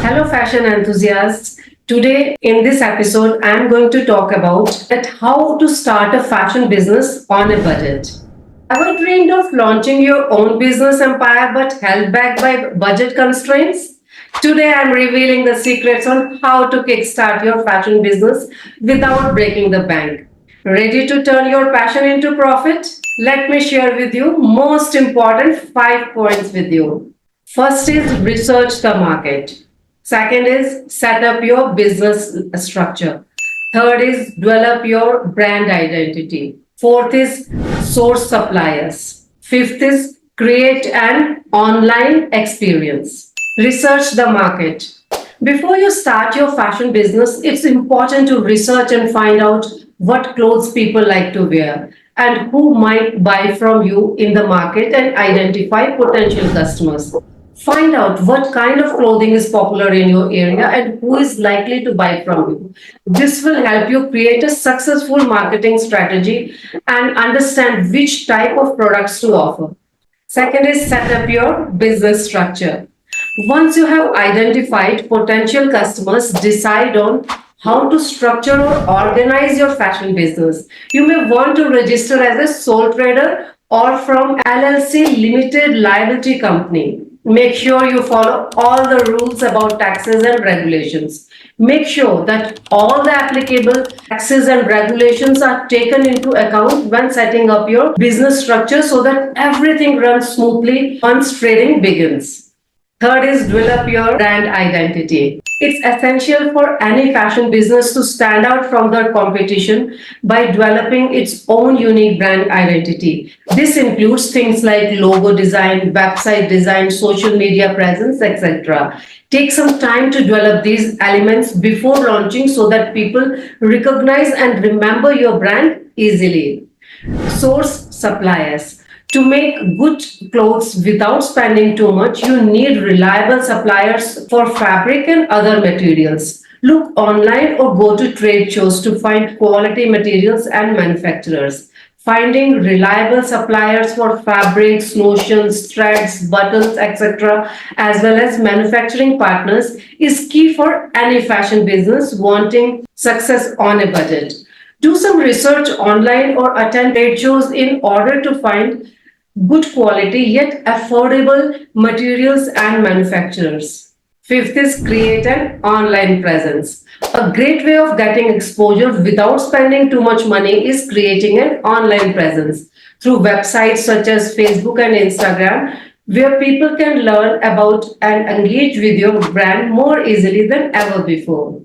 Hello, fashion enthusiasts. Today, in this episode, I'm going to talk about how to start a fashion business on a budget. Ever dreamed of launching your own business empire but held back by budget constraints? Today, I'm revealing the secrets on how to kickstart your fashion business without breaking the bank. Ready to turn your passion into profit? Let me share with you most important 5 points with you. First is research the market. Second is set up your business structure. Third is develop your brand identity. Fourth is source suppliers. Fifth is create an online experience. Research the market. Before you start your fashion business, it's important to research and find out what clothes people like to wear and who might buy from you in the market and identify potential customers. Find out what kind of clothing is popular in your area and who is likely to buy from you. This will help you create a successful marketing strategy and understand which type of products to offer. Second is set up your business structure. Once you have identified potential customers, decide on how to structure or organize your fashion business. You may want to register as a sole trader or from LLC limited liability company. Make sure you follow all the rules about taxes and regulations. Make sure that all the applicable taxes and regulations are taken into account when setting up your business structure so that everything runs smoothly once trading begins. Third is develop your brand identity. It's essential for any fashion business to stand out from the competition by developing its own unique brand identity. This includes things like logo design, website design, social media presence, etc. Take some time to develop these elements before launching so that people recognize and remember your brand easily. Source suppliers. To make good clothes without spending too much, you need reliable suppliers for fabric and other materials. Look online or go to trade shows to find quality materials and manufacturers. Finding reliable suppliers for fabrics, notions, threads, buttons, etc., as well as manufacturing partners is key for any fashion business wanting success on a budget. Do some research online or attend trade shows in order to find good quality yet affordable materials and manufacturers. Fifth is create an online presence. A great way of getting exposure without spending too much money is creating an online presence through websites such as Facebook and Instagram, where people can learn about and engage with your brand more easily than ever before.